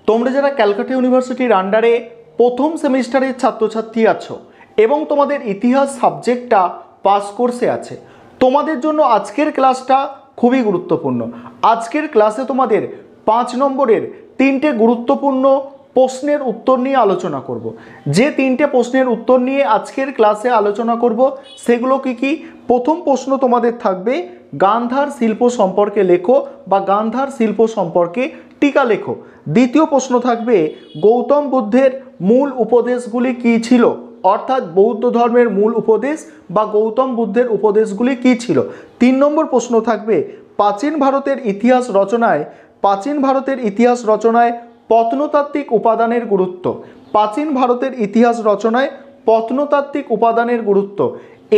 তোমরা যারা ক্যালকাটা ইউনিভার্সিটির আন্ডারে প্রথম সেমিস্টারের ছাত্রছাত্রী আছো এবং তোমাদের ইতিহাস সাবজেক্টটা পাস কোর্সে আছে, তোমাদের জন্য আজকের ক্লাসটা খুবই গুরুত্বপূর্ণ। আজকের ক্লাসে তোমাদের 5 নম্বরের 3টে গুরুত্বপূর্ণ প্রশ্নের উত্তর নিয়ে আলোচনা করব। যে 3টে প্রশ্নের উত্তর নিয়ে আজকের ক্লাসে আলোচনা করব সেগুলো কি? প্রথম প্রশ্ন তোমাদের থাকবে গান্ধার শিল্প সম্পর্কে লেখো বা গান্ধার শিল্প সম্পর্কে টিকা লেখো। দ্বিতীয় প্রশ্ন থাকবে গৌতম বুদ্ধের মূল উপদেশগুলি কী ছিল, অর্থাৎ বৌদ্ধ ধর্মের মূল উপদেশ বা গৌতম বুদ্ধের উপদেশগুলি কী ছিল। 3 নম্বর প্রশ্ন থাকবে প্রাচীন ভারতের ইতিহাস রচনায় প্রত্নতাত্ত্বিক উপাদানের গুরুত্ব। প্রাচীন ভারতের ইতিহাস রচনায় প্রত্নতাত্ত্বিক উপাদানের গুরুত্ব।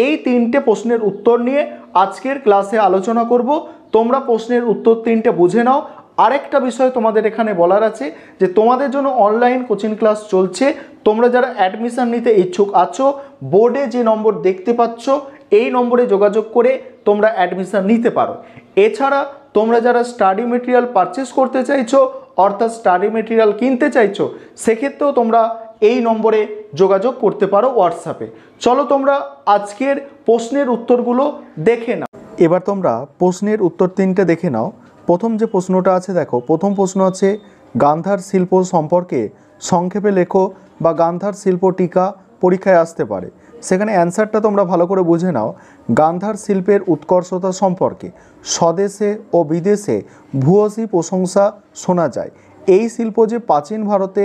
এই 3টে প্রশ্নের উত্তর নিয়ে আজকের ক্লাসে আলোচনা করব। তোমরা প্রশ্নের উত্তর 3টে বুঝে নাও। আরেকটা বিষয় তোমাদের এখানে বলার আছে যে তোমাদের জন্য অনলাইন কোচিং ক্লাস চলছে। তোমরা যারা অ্যাডমিশন নিতে ইচ্ছুক আছো, বোর্ডে যে নম্বর দেখতে পাচ্ছ এই নম্বরে যোগাযোগ করে তোমরা অ্যাডমিশন নিতে পারো। এছাড়া তোমরা যারা স্টাডি মেটেরিয়াল পারচেস করতে চাইছো, অর্থাৎ স্টাডি মেটেরিয়াল কিনতে চাইছো, সেক্ষেত্রেও তোমরা এই নম্বরে যোগাযোগ করতে পারো হোয়াটসঅ্যাপে। চলো তোমরা আজকের প্রশ্নের উত্তরগুলো দেখে নাও। এবার তোমরা প্রশ্নের উত্তর 3টে দেখে নাও। প্রথম যে প্রশ্নটা আছে দেখো, প্রথম প্রশ্ন আছে গান্ধার শিল্প সম্পর্কে সংক্ষেপে লেখো বা গান্ধার শিল্প টিকা পরীক্ষায় আসতে পারে। সেখানে অ্যান্সারটা তোমরা ভালো করে বুঝে নাও। গান্ধার শিল্পের উৎকর্ষতা সম্পর্কে স্বদেশে ও বিদেশে ভূয়সী প্রশংসা শোনা যায়। এই শিল্প যে প্রাচীন ভারতে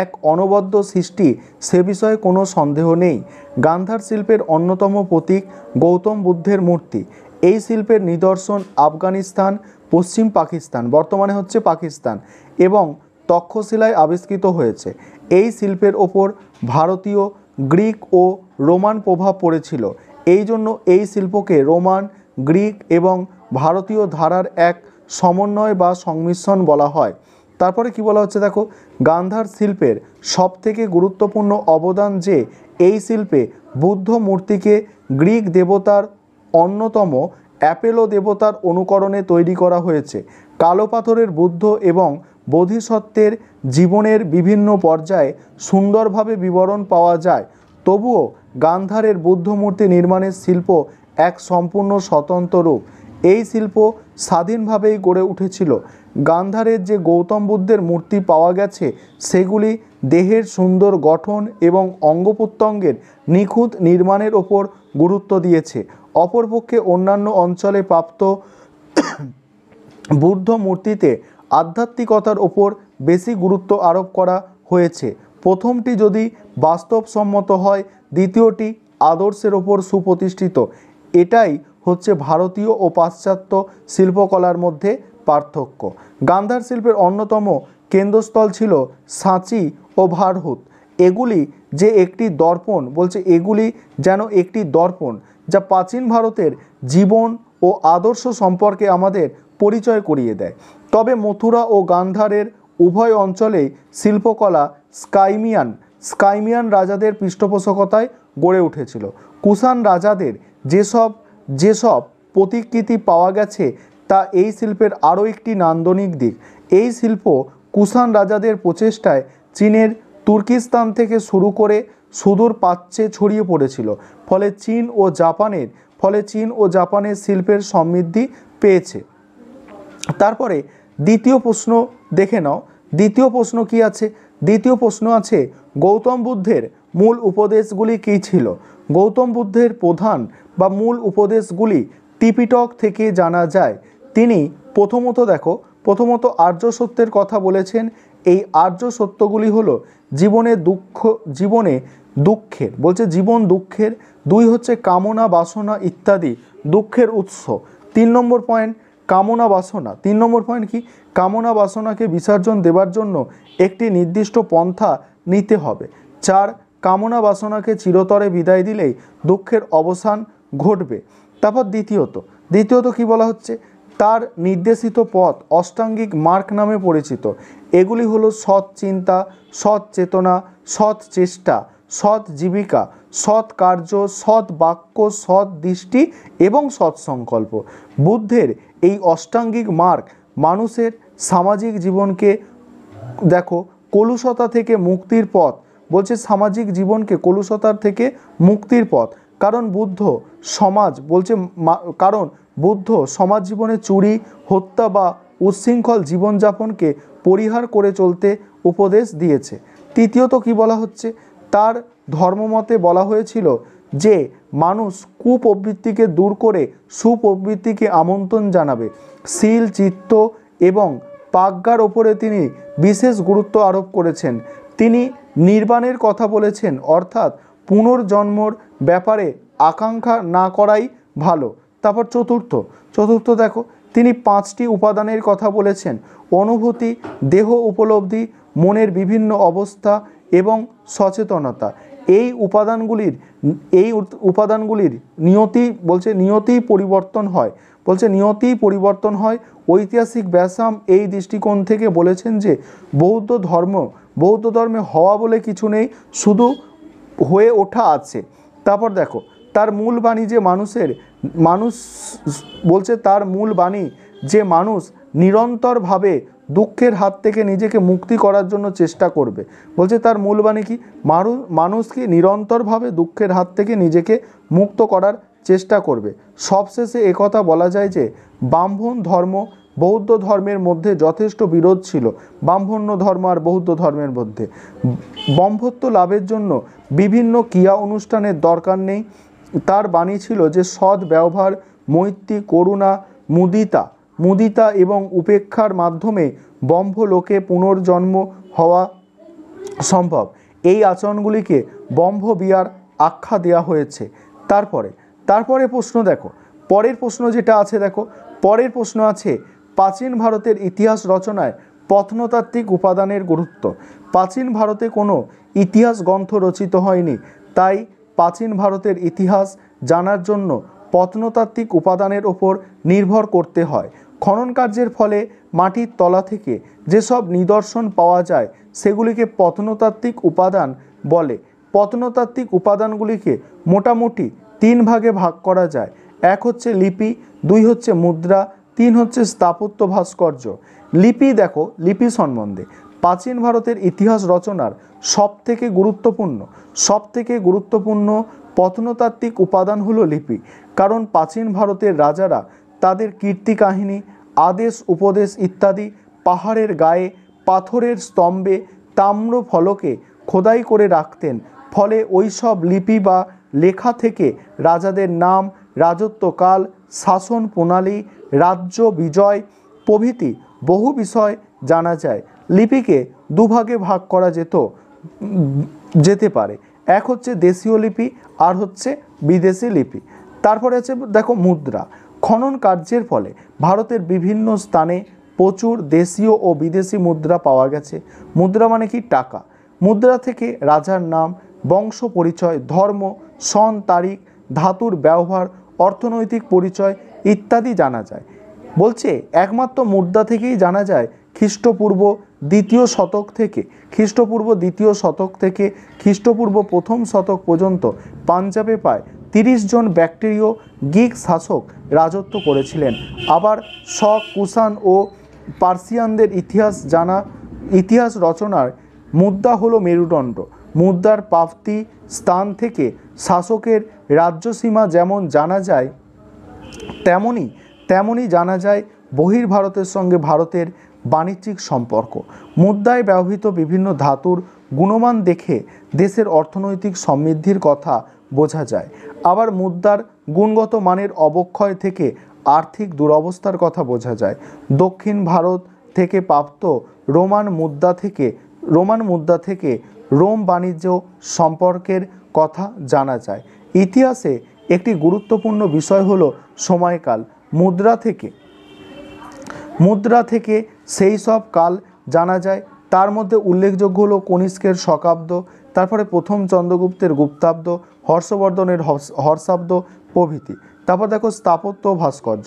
এক অনবদ্য সৃষ্টি সে বিষয়ে কোনো সন্দেহ নেই। গান্ধার শিল্পের অন্যতম প্রতীক গৌতম বুদ্ধের মূর্তি। এই শিল্পের নিদর্শন আফগানিস্তান, পশ্চিম পাকিস্তান, বর্তমানে হচ্ছে পাকিস্তান, এবং তক্ষশিলায় আবিষ্কৃত হয়েছে। এই শিল্পের ওপর ভারতীয়, গ্রিক ও রোমান প্রভাব পড়েছিল। এই জন্য এই শিল্পকে রোমান, গ্রিক এবং ভারতীয় ধারার এক সমন্বয় বা সংমিশ্রণ বলা হয়। তারপরে কি বলা হচ্ছে দেখো, গান্ধার শিল্পের সবথেকে গুরুত্বপূর্ণ অবদান যে এই শিল্পে বুদ্ধ মূর্তিকে গ্রিক দেবতার অন্যতম অ্যাপোলো দেবতার অনুকরণে তৈরি করা হয়েছে। কালো পাথরের বুদ্ধ এবং বোধিসত্ত্বের জীবনের বিভিন্ন পর্যায়ে সুন্দরভাবে বিবরণ পাওয়া যায়। তবুও গান্ধারের বুদ্ধ মূর্তি নির্মাণের শিল্প এক সম্পূর্ণ স্বতন্ত্র রূপ। এই শিল্প স্বাধীনভাবেই গড়ে উঠেছিল। গান্ধারের যে গৌতম বুদ্ধের মূর্তি পাওয়া গেছে সেগুলি দেহের সুন্দর গঠন এবং অঙ্গ প্রত্যঙ্গের নিখুঁত নির্মাণের ওপর গুরুত্ব দিয়েছে। অপরপক্ষে অন্যান্য অঞ্চলে প্রাপ্ত বুদ্ধ মূর্তিতে আধ্যাত্মিকতার ওপর বেশি গুরুত্ব আরোপ করা হয়েছে। প্রথমটি যদি বাস্তবসম্মত হয়, দ্বিতীয়টি আদর্শের ওপর সুপ্রতিষ্ঠিত। এটাই হচ্ছে ভারতীয় ও পাশ্চাত্য শিল্পকলার মধ্যে পার্থক্য। গান্ধার শিল্পের অন্যতম কেন্দ্রস্থল ছিল সাঁচি ও ভারহুত। এগুলি যে একটি দর্পণ, বলছে এগুলি যেন একটি দর্পণ যা প্রাচীন ভারতের জীবন ও আদর্শ সম্পর্কে আমাদের পরিচয় করিয়ে দেয়। তবে মথুরা ও গান্ধারের উভয় অঞ্চলেই শিল্পকলা স্কাইমিয়ান রাজাদের পৃষ্ঠপোষকতায় গড়ে উঠেছিল। কুষাণ রাজাদের যেসব প্রতিকৃতি পাওয়া গেছে তা এই শিল্পের আরও একটি নান্দনিক দিক। এই শিল্প কুষাণ রাজাদের প্রচেষ্টায় চীনের তুর্কিস্তান থেকে শুরু করে সুদূর প্রাচ্যে ছড়িয়ে পড়েছিল। ফলে চীন ও জাপানের শিল্পের সমৃদ্ধি পেয়েছে। তারপরে দ্বিতীয় প্রশ্ন দেখে নাও। দ্বিতীয় প্রশ্ন কি আছে? দ্বিতীয় প্রশ্ন আছে গৌতম বুদ্ধের মূল উপদেশগুলি কী ছিল? গৌতম বুদ্ধের প্রধান বা মূল উপদেশগুলি ত্রিপিটক থেকে জানা যায়। তিনি প্রথমত আর্য সত্যের কথা বলেছেন। এই আর্য সত্যগুলি হলো জীবন দুঃখের, 2 হচ্ছে কামনা বাসনা ইত্যাদি দুঃখের উৎস। 3 নম্বর পয়েন্ট কামনা বাসনা। 3 নম্বর পয়েন্ট কি? কামনা বাসনাকে বিসর্জন দেবার জন্য একটি নির্দিষ্ট পন্থা নিতে হবে। 4 কামনা বাসনাকে চিরতরে বিদায় দিলেই দুঃখের অবসান ঘটবে। তারপর দ্বিতীয়ত কি বলা হচ্ছে? তার নির্দেশিত পথ অষ্টাঙ্গিক মার্গ নামে পরিচিত। এগুলি হলো সৎ চিন্তা, সৎ চেতনা, সৎ চেষ্টা, সৎ জীবিকা, সৎ কার্য, সৎ বাক্য, সৎ দৃষ্টি এবং সৎ সংকল্প। বুদ্ধের এই অষ্টাঙ্গিক মার্গ মানুষের সামাজিক জীবনকে দেখো কলুষতা থেকে মুক্তির পথ, বলছে সামাজিক জীবনকে কলুষতার থেকে মুক্তির পথ। কারণ বুদ্ধ সমাজ বলছে কারণ বুদ্ধ সমাজ জীবনে চুরি, হত্যা বা উচ্ছৃঙ্খল জীবনযাপনকে পরিহার করে চলতে উপদেশ দিয়েছে। তৃতীয়ত কি বলা হচ্ছে, তার ধর্মমতে বলা হয়েছিল যে মানুষ কুপ্রবৃত্তিকে দূর করে সুপ্রবৃত্তিকে আমন্ত্রণ জানাবে। শীল, চিত্ত এবং প্রজ্ঞার ওপরে তিনি বিশেষ গুরুত্ব আরোপ করেছেন। তিনি নির্বাণের কথা বলেছেন, অর্থাৎ পুনর্জন্মর ব্যাপারে আকাঙ্ক্ষা না করাই ভালো। তারপর চতুর্থ দেখো তিনি 5টি উপাদানের কথা বলেছেন, অনুভূতি, দেহ উপলব্ধি, মনের বিভিন্ন অবস্থা এবং সচেতনতা। এই উপাদানগুলির নিয়তিই পরিবর্তন হয়। ঐতিহাসিক ব্যাসাম এই দৃষ্টিকোণ থেকে বলেছেন যে বৌদ্ধ ধর্মে হওয়া বলে কিছু নেই, শুধু হয়ে ওঠা আছে। তারপর দেখো তার মূল বাণী যে মানুষ নিরন্তরভাবে দুঃখের হাত থেকে নিজেকে মুক্তি করার জন্য চেষ্টা করবে। বলছে তার মূল বাণী কি, মানুষকে নিরন্তরভাবে দুঃখের হাত থেকে নিজেকে মুক্ত করার চেষ্টা করবে। সবশেষে একথা বলা যায় যে ব্রাহ্মণ ধর্ম বৌদ্ধ ধর্মের মধ্যে যথেষ্ট বিরোধ ছিল। ব্রাহ্মণ্য ধর্ম আর বৌদ্ধ ধর্মের মধ্যে ব্রহ্মত্ব লাভের জন্য বিভিন্ন ক্রিয়া অনুষ্ঠানের দরকার নেই। তার বাণী ছিল যে সৎ ব্যবহার, মৈত্রী, করুণা, মুদিতা এবং উপেক্ষার মাধ্যমে ব্রহ্মলোকে পুনর্জন্ম হওয়া সম্ভব। এই আচরণগুলিকে ব্রহ্মবিহার আখ্যা দেওয়া হয়েছে। তারপরে প্রশ্ন দেখো, পরের প্রশ্ন যেটা আছে দেখো, পরের প্রশ্ন আছে প্রাচীন ভারতের ইতিহাস রচনায় প্রত্নতাত্ত্বিক উপাদানের গুরুত্ব। প্রাচীন ভারতে কোনো ইতিহাস গ্রন্থ রচিত হয়নি, তাই প্রাচীন ভারতের ইতিহাস জানার জন্য প্রত্নতাত্ত্বিক উপাদানের ওপর নির্ভর করতে হয়। খনন কার্যের ফলে মাটির তলা থেকে যেসব নিদর্শন পাওয়া যায় সেগুলিকে প্রত্নতাত্ত্বিক উপাদান বলে। প্রত্নতাত্ত্বিক উপাদানগুলিকে মোটামুটি 3 ভাগে ভাগ করা যায়। 1 হচ্ছে লিপি, 2 হচ্ছে মুদ্রা, 3 হচ্ছে স্থাপত্য ভাস্কর্য। লিপি সম্বন্ধে প্রাচীন ভারতের ইতিহাস রচনার সবথেকে গুরুত্বপূর্ণ প্রত্নতাত্ত্বিক উপাদান হলো লিপি। কারণ প্রাচীন ভারতের রাজারা তাদের কীর্তি কাহিনী, আদেশ উপদেশ ইত্যাদি পাহাড়ের গায়ে, পাথরের স্তম্ভে, তাম্র ফলকে খোদাই করে রাখতেন। ফলে ওই সব লিপি বা লেখা থেকে রাজাদের নাম, রাজত্বকাল, শাসন প্রণালী, রাজ্য বিজয় প্রভৃতি বহু বিষয় জানা যায়। লিপিকে 2 ভাগে ভাগ করা যেতে পারে। 1 হচ্ছে দেশীয় লিপি আর হচ্ছে বিদেশি লিপি। তারপরে আছে দেখো মুদ্রা। খনন কার্যের ফলে ভারতের বিভিন্ন স্থানে প্রচুর দেশীয় ও বিদেশি মুদ্রা পাওয়া গেছে। মুদ্রা মানে কি, টাকা। মুদ্রা থেকে রাজার নাম, বংশ পরিচয়, ধর্ম, সন, তারিখ, ধাতুর ব্যবহার, অর্থনৈতিক পরিচয় ইত্যাদি জানা যায়। বলছে একমাত্র মুদ্রা থেকেই জানা যায় খ্রিস্টপূর্ব 2য় শতক থেকে খ্রিস্টপূর্ব 1ম শতক পর্যন্ত পাঞ্জাবে প্রায় 30 জন ব্যাক্টেরীয় গ্রিক শাসক রাজত্ব করেছিলেন। আবার শক, কুষাণ ও পার্সিয়ানদের ইতিহাস রচনার মুদ্রা হলো মেরুদণ্ড। মুদ্রার প্রাপ্তি স্থান থেকে শাসকের রাজ্যসীমা যেমন জানা যায় তেমনই জানা যায় বহির্ভারতের সঙ্গে ভারতের বাণিজ্যিক সম্পর্ক। মুদ্রায় ব্যবহৃত বিভিন্ন ধাতুর গুণমান দেখে দেশের অর্থনৈতিক সমৃদ্ধির কথা বোঝা যায়। আবার মুদ্রার গুণগত মানের অবক্ষয় থেকে আর্থিক দুরবস্থার কথা বোঝা যায়। দক্ষিণ ভারত থেকে প্রাপ্ত রোমান মুদ্রা থেকে রোম বাণিজ্য সম্পর্কের কথা জানা যায়। ইতিহাসে একটি গুরুত্বপূর্ণ বিষয় হলো সময়কাল। মুদ্রা থেকে সেই সব কাল জানা যায়। তার মধ্যে উল্লেখযোগ্য হলো কনিষ্কের শকাব্দ, তারপরে প্রথম চন্দ্রগুপ্তের গুপ্তাব্দ, হর্ষবর্ধনের হর্ষাব্দ প্রভৃতি। তারপর দেখো স্থাপত্য ভাস্কর্য।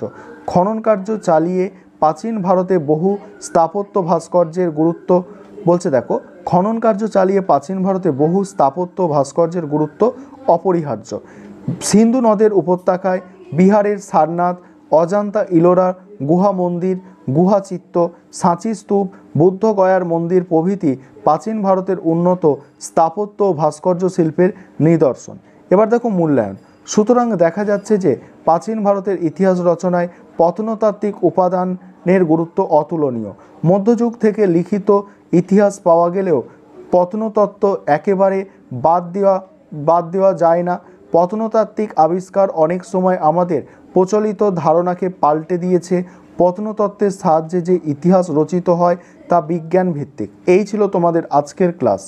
খনন কার্য চালিয়ে প্রাচীন ভারতে বহু স্থাপত্য ভাস্কর্যের গুরুত্ব অপরিহার্য। সিন্ধু নদের উপত্যকায় বিহারের সারনাথ, অজন্তা ইলোরা গুহা মন্দির, গুহাচিত্র, সাঁচি স্তূপ, বুদ্ধগয়ার মন্দির প্রভৃতি প্রাচীন ভারতের উন্নত স্থাপত্য ও ভাস্কর্য শিল্পের নিদর্শন। এবার দেখো মূল্যায়ন। সুতরাং দেখা যাচ্ছে যে প্রাচীন ভারতের ইতিহাস রচনায় প্রত্নতাত্ত্বিক উপাদানের গুরুত্ব অতুলনীয়। মধ্যযুগ থেকে লিখিত ইতিহাস পাওয়া গেলেও প্রত্নতত্ত্ব একেবারে বাদ দেওয়া যায় না। প্রত্নতাত্ত্বিক আবিষ্কার অনেক সময় আমাদের প্রচলিত ধারণাকে পাল্টে দিয়েছে। প্রত্নতত্ত্বের সাহায্যে যে ইতিহাস রচিত হয় তা বিজ্ঞান ভিত্তিক। এই ছিল তোমাদের আজকের ক্লাস।